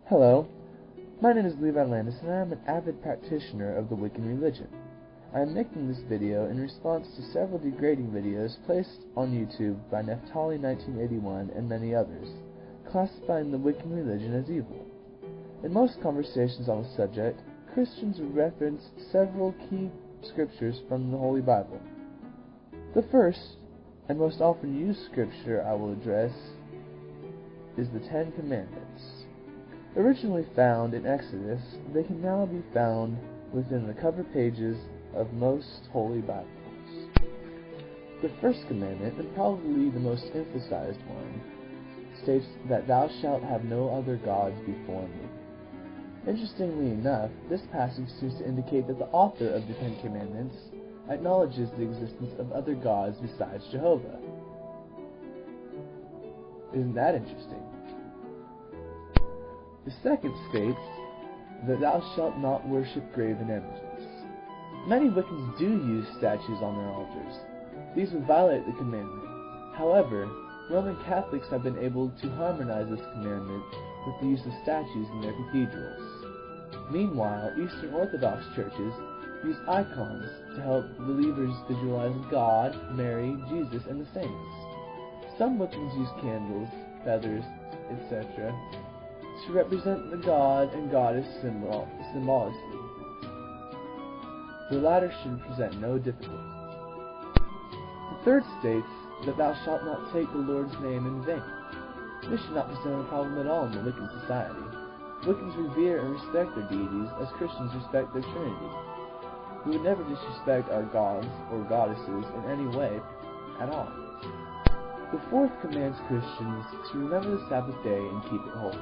Hello, my name is Levi Landis and I am an avid practitioner of the Wiccan religion. I am making this video in response to several degrading videos placed on YouTube by Neftali1981 and many others, classifying the Wiccan religion as evil. In most conversations on the subject, Christians reference several key scriptures from the Holy Bible. The first, and most often used scripture I will address, is the Ten Commandments. Originally found in Exodus, they can now be found within the cover pages of most Holy Bibles. The first commandment, and probably the most emphasized one, states that thou shalt have no other gods before me. Interestingly enough, this passage seems to indicate that the author of the Ten Commandments acknowledges the existence of other gods besides Jehovah. Isn't that interesting? The second states that thou shalt not worship graven images. Many Wiccans do use statues on their altars. These would violate the commandment. However, Roman Catholics have been able to harmonize this commandment with the use of statues in their cathedrals. Meanwhile, Eastern Orthodox churches use icons to help believers visualize God, Mary, Jesus, and the saints. Some Wiccans use candles, feathers, etc. to represent the god and goddess symbolically. The latter should present no difficulty. The third states that thou shalt not take the Lord's name in vain. This should not present a problem at all in the Wiccan society. Wiccans revere and respect their deities as Christians respect their Trinity. We would never disrespect our gods or goddesses in any way at all. The fourth commands Christians to remember the Sabbath day and keep it holy.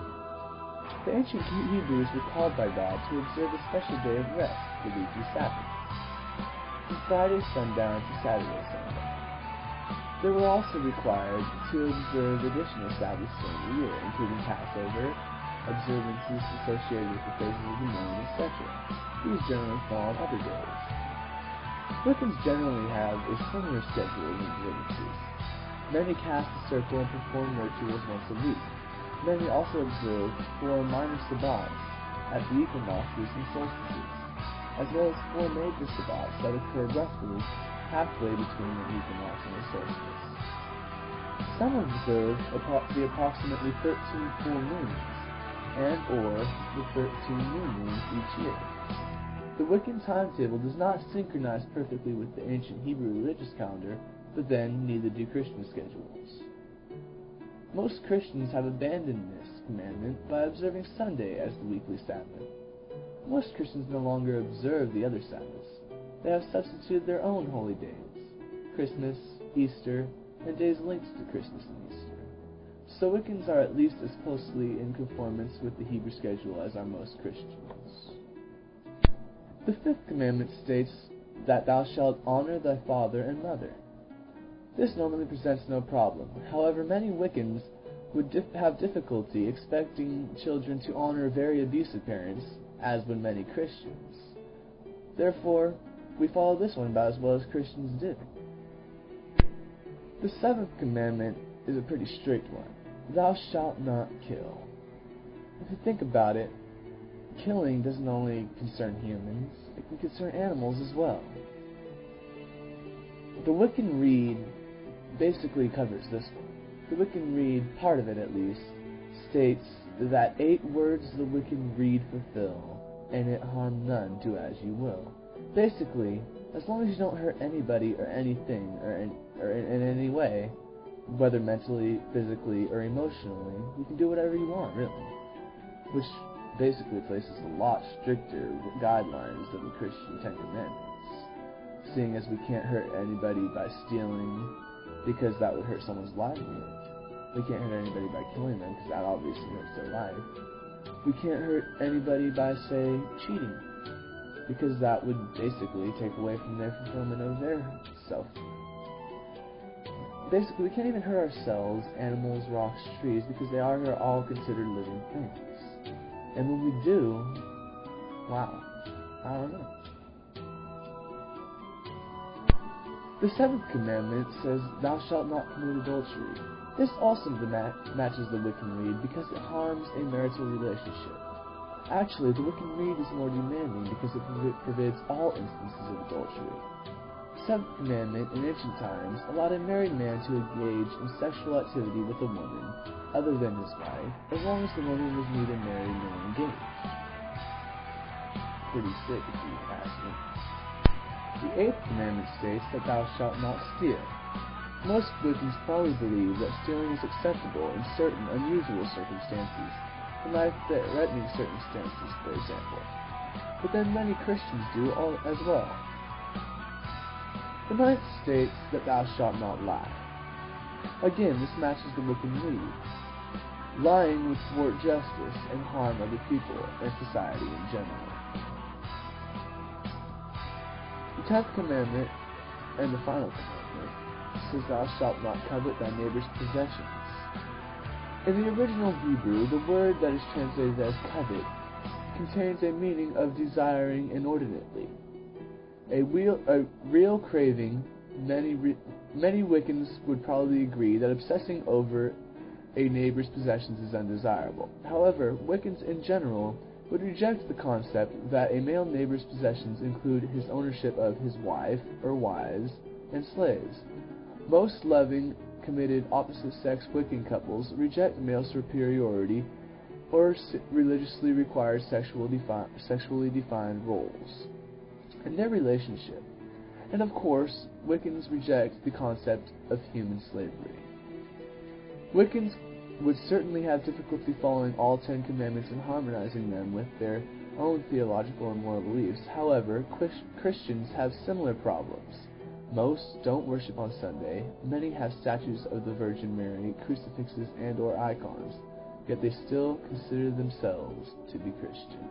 The ancient Hebrews were called by God to observe a special day of rest, the weekly Sabbath, from Friday sundown to Saturday sundown. They were also required to observe additional Sabbaths during the year, including Passover, observances associated with the phases of the moon, etc. These generally fall on other days. Wiccans generally have a similar schedule of observances. Many cast a circle and perform rituals once a week. Many also observe 4 minor sabbats at the equinoxes and solstices, as well as 4 major sabbats that occur roughly halfway between the equinox and the solstice. Some observe the approximately 13 full moons, and or the 13 new moons each year. The Wiccan timetable does not synchronize perfectly with the ancient Hebrew religious calendar, but then neither do Christian schedules. Most Christians have abandoned this commandment by observing Sunday as the weekly Sabbath. Most Christians no longer observe the other Sabbaths. They have substituted their own holy days, Christmas, Easter, and days linked to Christmas and Easter. So Wiccans are at least as closely in conformance with the Hebrew schedule as are most Christians. The fifth commandment states that thou shalt honor thy father and mother. This normally presents no problem. However, many Wiccans would have difficulty expecting children to honor very abusive parents, as would many Christians. Therefore, we follow this one about as well as Christians do. The seventh commandment is a pretty strict one. Thou shalt not kill. If you think about it, killing doesn't only concern humans, it can concern animals as well. The Wiccan Rede basically covers this one. The Wiccan Rede, part of it at least, states that 8 words the Wiccan Rede fulfill, and it harm none, do as you will. Basically, as long as you don't hurt anybody or anything or in any way, whether mentally, physically, or emotionally, you can do whatever you want, really. Which basically places a lot stricter guidelines than the Christian Ten Commandments, seeing as we can't hurt anybody by stealing, because that would hurt someone's livelihood. We can't hurt anybody by killing them, because that obviously hurts their life. We can't hurt anybody by, say, cheating, because that would basically take away from their fulfillment of their self. Basically, we can't even hurt ourselves, animals, rocks, trees, because they are all considered living things. And when we do, wow, I don't know. The seventh commandment says, thou shalt not commit adultery. This also matches the Wiccan read because it harms a marital relationship. Actually, the Wiccan read is more demanding because it forbids all instances of adultery. The seventh commandment in ancient times allowed a married man to engage in sexual activity with a woman other than his wife, as long as the woman was neither married nor engaged. Pretty sick if you ask me. The eighth commandment states that thou shalt not steal. Most Wiccans probably believe that stealing is acceptable in certain unusual circumstances, in life-threatening circumstances, for example. But then many Christians do as well. The ninth states that thou shalt not lie. Again, this matches the Wiccan read. Lying would thwart justice and harm other people and society in general. The 10th commandment, and the final commandment, says thou shalt not covet thy neighbor's possessions. In the original Hebrew, the word that is translated as covet contains a meaning of desiring inordinately. A real craving. Many Wiccans would probably agree that obsessing over a neighbor's possessions is undesirable. However, Wiccans in general would reject the concept that a male neighbor's possessions include his ownership of his wife or wives and slaves. Most loving, committed, opposite-sex Wiccan couples reject male superiority or religiously required sexually defined roles in their relationship. And of course, Wiccans reject the concept of human slavery. Wiccans would certainly have difficulty following all 10 commandments and harmonizing them with their own theological and moral beliefs. However, Christians have similar problems. Most don't worship on Sunday. Many have statues of the Virgin Mary, crucifixes, and/or icons, yet they still consider themselves to be Christian.